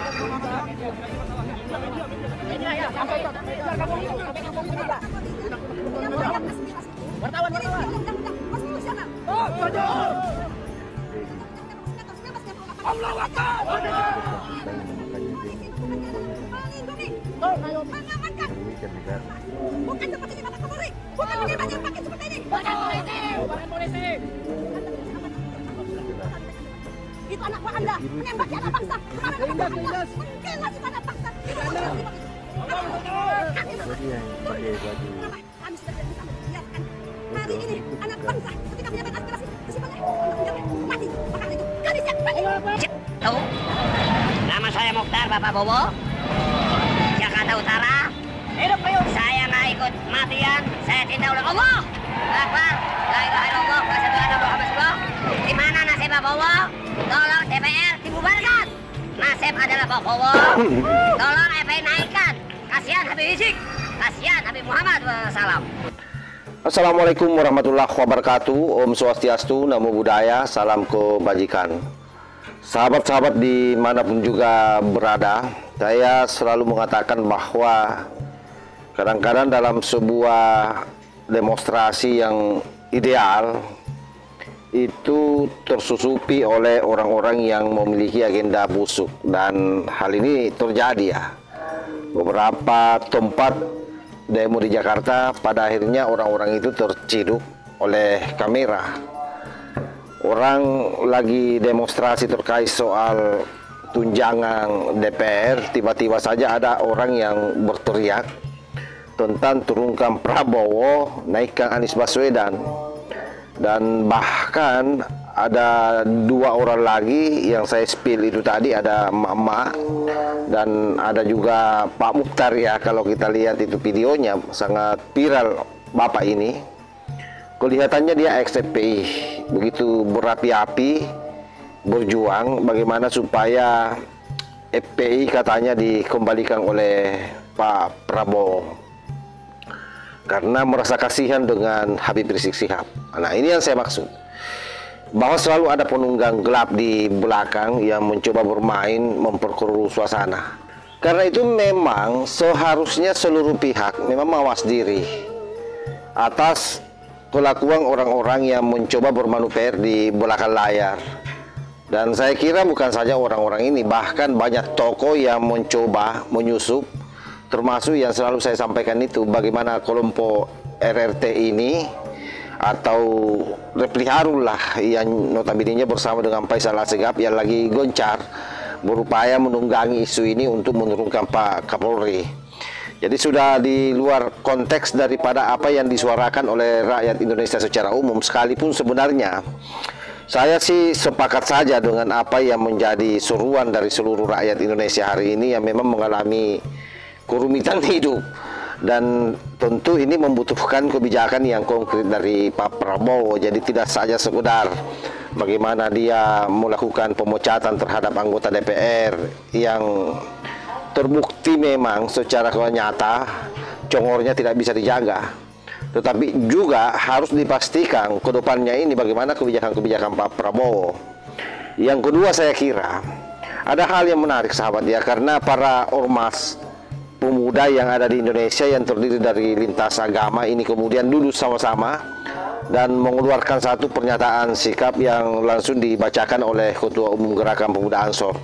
Wartawan. Allah Akbar. Mengamankan. Bukan seperti ini, Bapak Kapolri. Bukan pakai baju pakai seperti ini. Bukan polisi. Itu anak buah Anda menembaki anak bangsa. Kemarin anak Anda menggelas anak bangsa. Kami sudah tidak bisa membiarkan hari ini anak bangsa ketika menyampaikan aspirasi kesimpulannya mati. Maka itu kami siap mati. Tahu? Nama saya Mokhtar Bapak Bowo, Jakarta Utara. Hidup Priuk. Saya nggak ikut matian. Saya cinta oleh Allah. Akbar. La ilaha illallah. Wa asyhadu anna Muhammadan Rasulullah. Di mana nasib Pak Bowo? Tolong DPR dibubarkan. Nasib adalah Pak Bowo. Tolong FPI naikkan. Kasihan Habib Rizik. Kasihan Habib Muhammad SAW. Assalamualaikum warahmatullahi wabarakatuh. Om Swastiastu, Namo Buddhaya, salam kebajikan. Sahabat-sahabat dimanapun juga berada, saya selalu mengatakan bahwa kadang-kadang dalam sebuah demonstrasi yang ideal itu tersusupi oleh orang-orang yang memiliki agenda busuk, dan hal ini terjadi ya. Beberapa tempat demo di Jakarta pada akhirnya orang-orang itu terciduk oleh kamera. Orang lagi demonstrasi terkait soal tunjangan DPR, tiba-tiba saja ada orang yang berteriak tentang turunkan Prabowo, naikkan Anies Baswedan. Dan bahkan ada dua orang lagi yang saya spill itu tadi, ada emak-emak dan ada juga Pak Mukhtar ya. Kalau kita lihat itu videonya sangat viral bapak ini. Kelihatannya dia ex-FPI, begitu berapi-api berjuang bagaimana supaya FPI katanya dikembalikan oleh Pak Prabowo karena merasa kasihan dengan Habib Rizik Syihab. Nah, ini yang saya maksud, bahwa selalu ada penunggang gelap di belakang yang mencoba bermain memperkeruh suasana. Karena itu memang seharusnya seluruh pihak memang mawas diri atas kelakuan orang-orang yang mencoba bermanuver di belakang layar. Dan saya kira bukan saja orang-orang ini, bahkan banyak tokoh yang mencoba menyusup, termasuk yang selalu saya sampaikan itu, bagaimana kelompok RRT ini atau Repli Harun lah, yang notabene bersama dengan Faisal Assegaf yang lagi goncar berupaya menunggangi isu ini untuk menurunkan Pak Kapolri. Jadi sudah di luar konteks daripada apa yang disuarakan oleh rakyat Indonesia secara umum. Sekalipun sebenarnya saya sih sepakat saja dengan apa yang menjadi seruan dari seluruh rakyat Indonesia hari ini yang memang mengalami kerumitan hidup. Dan tentu ini membutuhkan kebijakan yang konkret dari Pak Prabowo. Jadi tidak saja sekedar bagaimana dia melakukan pemecatan terhadap anggota DPR yang terbukti memang secara nyata congornya tidak bisa dijaga, tetapi juga harus dipastikan ke depannya ini bagaimana kebijakan-kebijakan Pak Prabowo. Yang kedua, saya kira ada hal yang menarik sahabat ya, karena para ormas pemuda yang ada di Indonesia yang terdiri dari lintas agama ini kemudian duduk sama-sama dan mengeluarkan satu pernyataan sikap yang langsung dibacakan oleh Ketua Umum Gerakan Pemuda Ansor.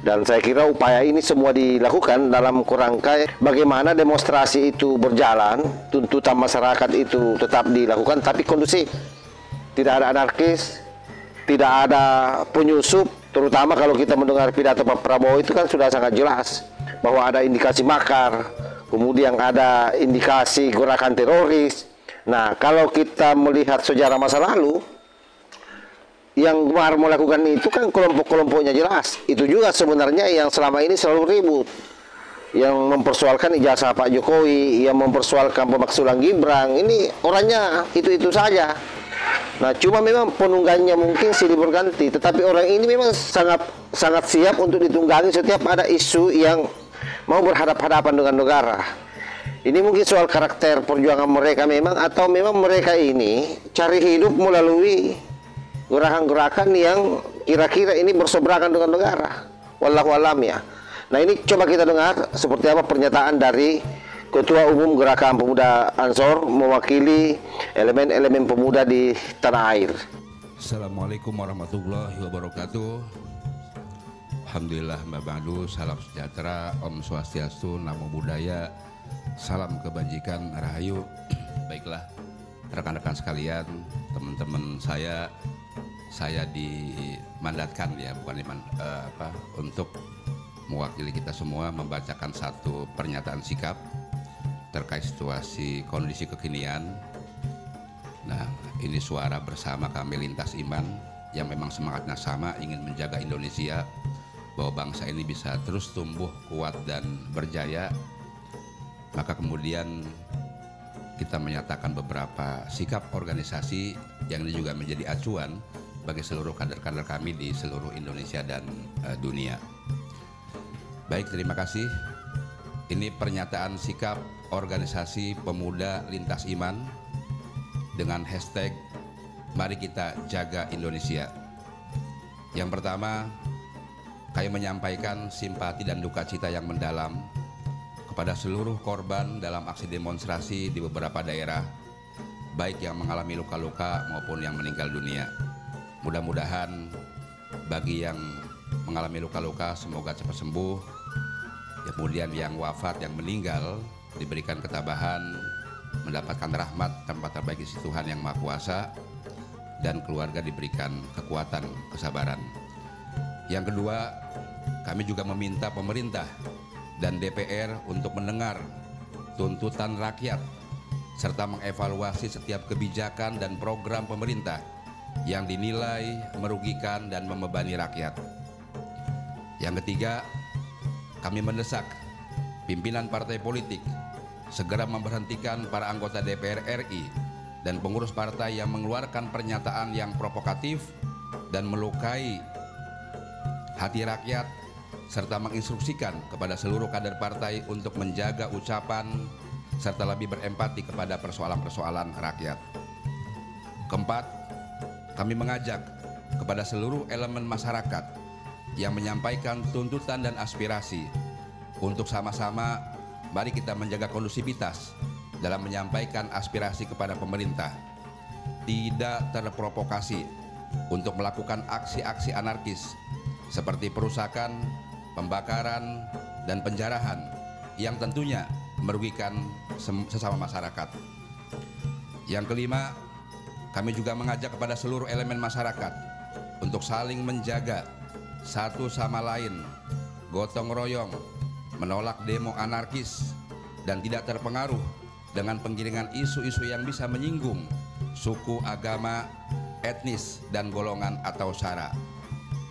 Dan saya kira upaya ini semua dilakukan dalam kerangka bagaimana demonstrasi itu berjalan, tuntutan masyarakat itu tetap dilakukan tapi kondusif. Tidak ada anarkis, tidak ada penyusup, terutama kalau kita mendengar pidato Pak Prabowo itu kan sudah sangat jelas bahwa ada indikasi makar, kemudian ada indikasi gerakan teroris. Nah, kalau kita melihat sejarah masa lalu, yang kemarin melakukan itu kan kelompok-kelompoknya jelas. Itu juga sebenarnya yang selama ini selalu ribut, yang mempersoalkan ijazah Pak Jokowi, yang mempersoalkan pemaksulan Gibran. Ini orangnya itu-itu saja. Nah, cuma memang penunggangnya mungkin silih berganti, tetapi orang ini memang sangat siap untuk ditunggangi setiap ada isu yang mau berhadapan-hadapan dengan negara. Ini mungkin soal karakter perjuangan mereka memang, atau memang mereka ini cari hidup melalui gerakan-gerakan yang kira-kira ini berseberangan dengan negara. Wallahu alam ya. Nah, ini coba kita dengar seperti apa pernyataan dari Ketua Umum Gerakan Pemuda Ansor mewakili elemen-elemen pemuda di tanah air. Assalamualaikum warahmatullahi wabarakatuh. Alhamdulillah Mbak Badu, salam sejahtera, Om Swastiastu, Namo Buddhaya, salam kebajikan, Rahayu. Baiklah, rekan-rekan sekalian, teman-teman saya dimandatkan ya, bukan untuk mewakili kita semua membacakan satu pernyataan sikap terkait situasi kondisi kekinian. Nah, ini suara bersama kami lintas iman yang memang semangatnya sama, ingin menjaga Indonesia, bahwa bangsa ini bisa terus tumbuh kuat dan berjaya. Maka kemudian kita menyatakan beberapa sikap organisasi yang ini juga menjadi acuan bagi seluruh kader-kader kami di seluruh Indonesia dan dunia. Baik, terima kasih. Ini pernyataan sikap organisasi pemuda lintas iman dengan hashtag Mari Kita Jaga Indonesia. Yang pertama, kami menyampaikan simpati dan duka cita yang mendalam kepada seluruh korban dalam aksi demonstrasi di beberapa daerah, baik yang mengalami luka-luka maupun yang meninggal dunia. Mudah-mudahan bagi yang mengalami luka-luka semoga cepat sembuh, kemudian yang wafat, yang meninggal diberikan ketabahan, mendapatkan rahmat tempat terbaik di sisi Tuhan Yang Maha Kuasa, dan keluarga diberikan kekuatan, kesabaran. Yang kedua, kami juga meminta pemerintah dan DPR untuk mendengar tuntutan rakyat serta mengevaluasi setiap kebijakan dan program pemerintah yang dinilai merugikan dan membebani rakyat. Yang ketiga, kami mendesak pimpinan partai politik segera memberhentikan para anggota DPR RI dan pengurus partai yang mengeluarkan pernyataan yang provokatif dan melukai hati rakyat, serta menginstruksikan kepada seluruh kader partai untuk menjaga ucapan serta lebih berempati kepada persoalan-persoalan rakyat. Keempat, kami mengajak kepada seluruh elemen masyarakat yang menyampaikan tuntutan dan aspirasi untuk sama-sama mari kita menjaga kondusivitas dalam menyampaikan aspirasi kepada pemerintah, tidak terprovokasi untuk melakukan aksi-aksi anarkis seperti perusakan, pembakaran, dan penjarahan yang tentunya merugikan sesama masyarakat. Yang kelima, kami juga mengajak kepada seluruh elemen masyarakat untuk saling menjaga satu sama lain, gotong royong, menolak demo anarkis, dan tidak terpengaruh dengan penggiringan isu-isu yang bisa menyinggung suku, agama, etnis, dan golongan atau sara,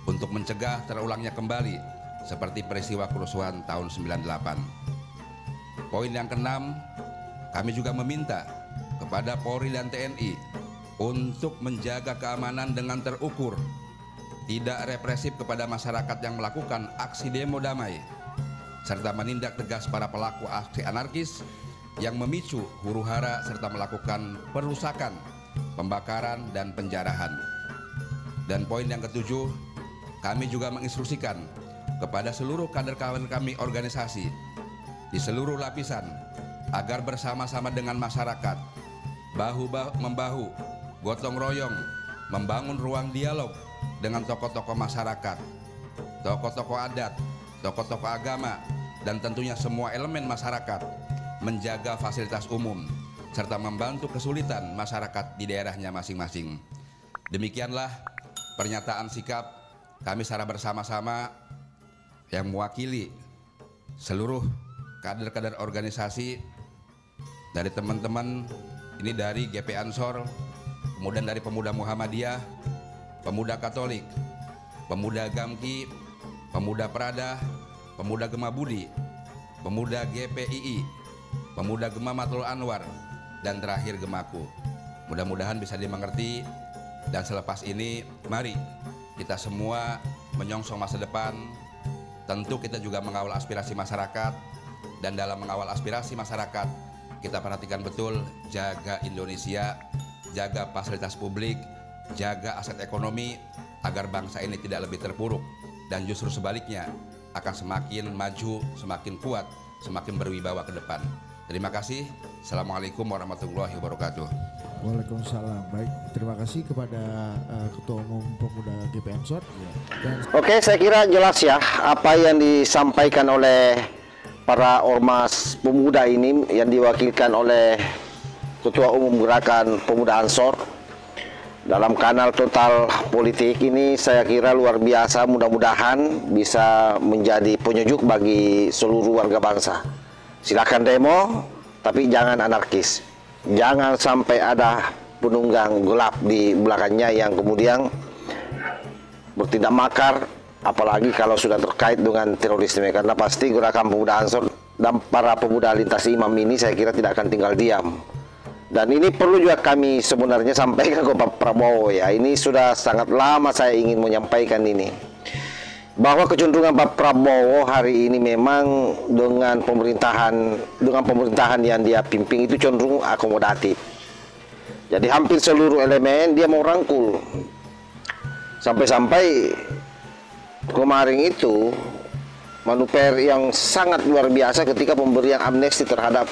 untuk mencegah terulangnya kembali seperti peristiwa kerusuhan tahun 98. Poin yang keenam, kami juga meminta kepada Polri dan TNI untuk menjaga keamanan dengan terukur, tidak represif kepada masyarakat yang melakukan aksi demo damai, serta menindak tegas para pelaku aksi anarkis yang memicu huru-hara serta melakukan perusakan, pembakaran, dan penjarahan. Dan poin yang ketujuh, kami juga menginstruksikan kepada seluruh kader-kader kami organisasi di seluruh lapisan agar bersama-sama dengan masyarakat, bahu-membahu, gotong royong, membangun ruang dialog dengan tokoh-tokoh masyarakat, tokoh-tokoh adat, tokoh-tokoh agama, dan tentunya semua elemen masyarakat, menjaga fasilitas umum serta membantu kesulitan masyarakat di daerahnya masing-masing. Demikianlah pernyataan sikap kami secara bersama-sama yang mewakili seluruh kader-kader organisasi dari teman-teman ini dari GP Ansor, kemudian dari Pemuda Muhammadiyah, Pemuda Katolik, Pemuda Gamki, Pemuda Prada, Pemuda Gema Budi, Pemuda GPII, Pemuda Gema Matul Anwar, dan terakhir Gemaku. Mudah-mudahan bisa dimengerti, dan selepas ini mari kita semua menyongsong masa depan. Tentu kita juga mengawal aspirasi masyarakat, dan dalam mengawal aspirasi masyarakat kita perhatikan betul jaga Indonesia, jaga fasilitas publik, jaga aset ekonomi agar bangsa ini tidak lebih terpuruk, dan justru sebaliknya akan semakin maju, semakin kuat, semakin berwibawa ke depan. Terima kasih. Assalamualaikum warahmatullahi wabarakatuh. Waalaikumsalam. Baik, terima kasih kepada Ketua Umum Pemuda GP Ansor. Oke, saya kira jelas ya apa yang disampaikan oleh para ormas pemuda ini yang diwakilkan oleh Ketua Umum Gerakan Pemuda Ansor dalam kanal Total Politik ini. Saya kira luar biasa, mudah-mudahan bisa menjadi penyejuk bagi seluruh warga bangsa. Silakan demo, tapi jangan anarkis. Jangan sampai ada penunggang gelap di belakangnya yang kemudian bertindak makar, apalagi kalau sudah terkait dengan terorisme. Karena pasti Gerakan Pemuda Ansor dan para pemuda lintas imam ini saya kira tidak akan tinggal diam. Dan ini perlu juga kami sebenarnya sampaikan ke Pak Prabowo ya. Ini sudah sangat lama saya ingin menyampaikan ini, bahwa kecenderungan Pak Prabowo hari ini memang dengan pemerintahan yang dia pimpin itu cenderung akomodatif. Jadi hampir seluruh elemen dia mau rangkul. Sampai-sampai kemarin itu manuver yang sangat luar biasa ketika pemberian amnesti terhadap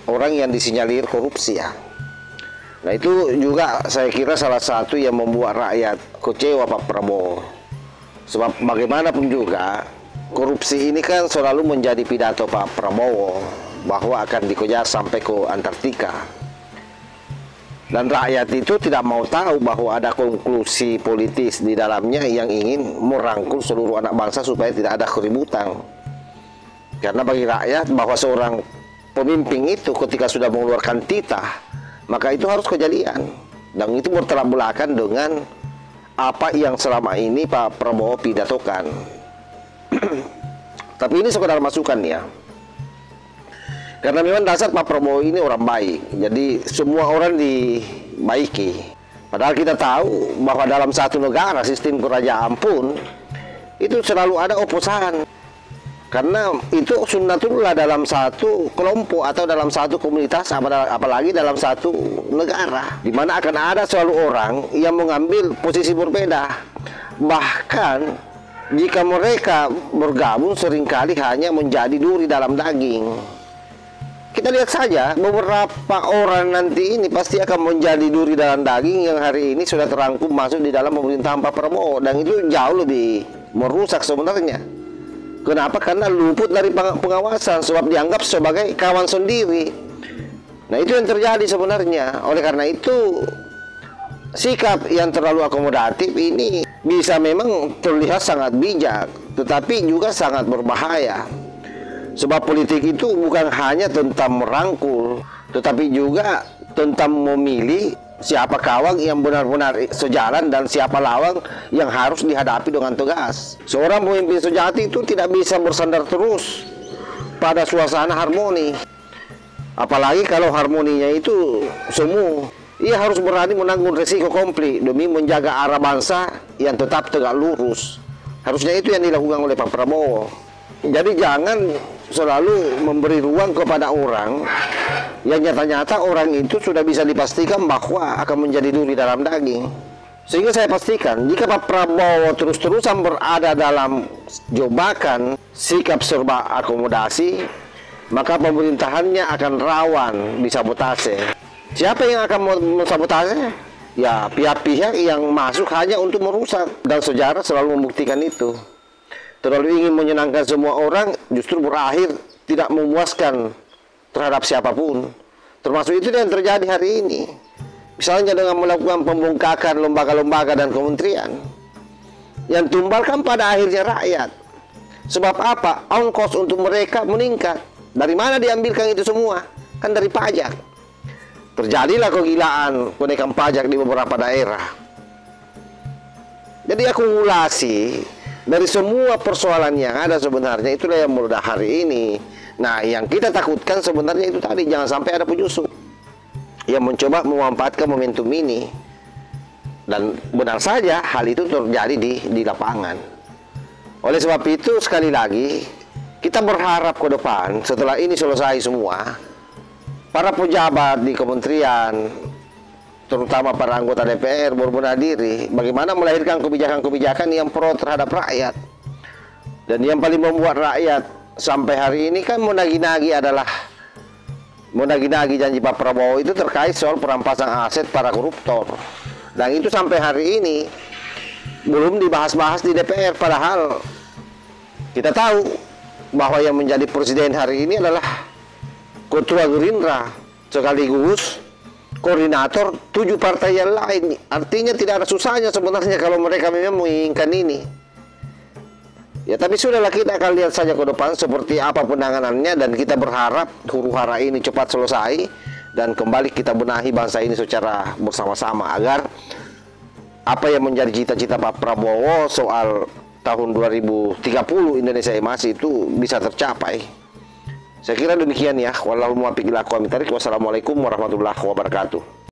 orang yang disinyalir korupsi ya. Nah itu juga saya kira salah satu yang membuat rakyat kecewa Pak Prabowo. Sebab bagaimanapun juga korupsi ini kan selalu menjadi pidato Pak Prabowo bahwa akan dikejar sampai ke Antartika. Dan rakyat itu tidak mau tahu bahwa ada konklusi politis di dalamnya yang ingin merangkul seluruh anak bangsa supaya tidak ada keributan. Karena bagi rakyat bahwa seorang pemimpin itu ketika sudah mengeluarkan titah, maka itu harus kejadian. Dan itu bertolak belakang dengan apa yang selama ini Pak Prabowo pidatokan. Tapi ini sekedar masukan ya. Karena memang dasar Pak Prabowo ini orang baik. Jadi semua orang dibaiki. Padahal kita tahu bahwa dalam satu negara sistem kerajaan pun itu selalu ada oposan. Karena itu sunnatullah dalam satu kelompok atau dalam satu komunitas, apalagi dalam satu negara, di mana akan ada selalu orang yang mengambil posisi berbeda. Bahkan jika mereka bergabung seringkali hanya menjadi duri dalam daging. Kita lihat saja beberapa orang nanti ini pasti akan menjadi duri dalam daging yang hari ini sudah terangkum masuk di dalam pemerintahan Pak Prabowo, dan itu jauh lebih merusak sebenarnya. Kenapa? Karena luput dari pengawasan, sebab dianggap sebagai kawan sendiri. Nah itu yang terjadi sebenarnya. Oleh karena itu sikap yang terlalu akomodatif ini bisa memang terlihat sangat bijak, tetapi juga sangat berbahaya. Sebab politik itu bukan hanya tentang merangkul, tetapi juga tentang memilih siapa kawan yang benar-benar sejalan dan siapa lawan yang harus dihadapi dengan tegas. Seorang pemimpin sejati itu tidak bisa bersandar terus pada suasana harmoni. Apalagi kalau harmoninya itu semu. Ia harus berani menanggung resiko konflik demi menjaga arah bangsa yang tetap tegak lurus. Harusnya itu yang dilakukan oleh Pak Prabowo. Jadi jangan selalu memberi ruang kepada orang yang nyata-nyata orang itu sudah bisa dipastikan bahwa akan menjadi duri dalam daging. Sehingga saya pastikan jika Pak Prabowo terus-terusan berada dalam jebakan sikap serba akomodasi, maka pemerintahannya akan rawan disabotase. Siapa yang akan mensabotase? Ya pihak-pihak yang masuk hanya untuk merusak, dan sejarah selalu membuktikan itu. Terlalu ingin menyenangkan semua orang justru berakhir tidak memuaskan terhadap siapapun. Termasuk itu yang terjadi hari ini. Misalnya dengan melakukan pembongkakan lembaga-lembaga dan kementerian yang tumbalkan pada akhirnya rakyat. Sebab apa? Ongkos untuk mereka meningkat. Dari mana diambilkan itu semua? Kan dari pajak. Terjadilah kegilaan kenaikan pajak di beberapa daerah. Jadi akumulasi dari semua persoalan yang ada sebenarnya itulah yang meledak hari ini. Nah, yang kita takutkan sebenarnya itu tadi, jangan sampai ada penyusup yang mencoba memanfaatkan momentum ini. Dan benar saja hal itu terjadi di lapangan. Oleh sebab itu sekali lagi kita berharap ke depan setelah ini selesai semua, para pejabat di kementerian, terutama para anggota DPR berbenah diri bagaimana melahirkan kebijakan-kebijakan yang pro terhadap rakyat. Dan yang paling membuat rakyat sampai hari ini kan menagi-nagi janji Pak Prabowo itu terkait soal perampasan aset para koruptor. Dan itu sampai hari ini belum dibahas-bahas di DPR, padahal kita tahu bahwa yang menjadi presiden hari ini adalah Ketua Gerindra sekaligus koordinator 7 partai yang lain. Artinya tidak ada susahnya sebenarnya kalau mereka memang menginginkan ini. Ya tapi sudahlah, kita akan lihat saja ke depan seperti apa penanganannya, dan kita berharap huru-hara ini cepat selesai dan kembali kita benahi bangsa ini secara bersama-sama agar apa yang menjadi cita-cita Pak Prabowo soal tahun 2030 Indonesia Emas itu bisa tercapai. Saya kira demikian ya. Wallahul muwaffiq ila aqwamit thoriq. Wassalamualaikum warahmatullahi wabarakatuh.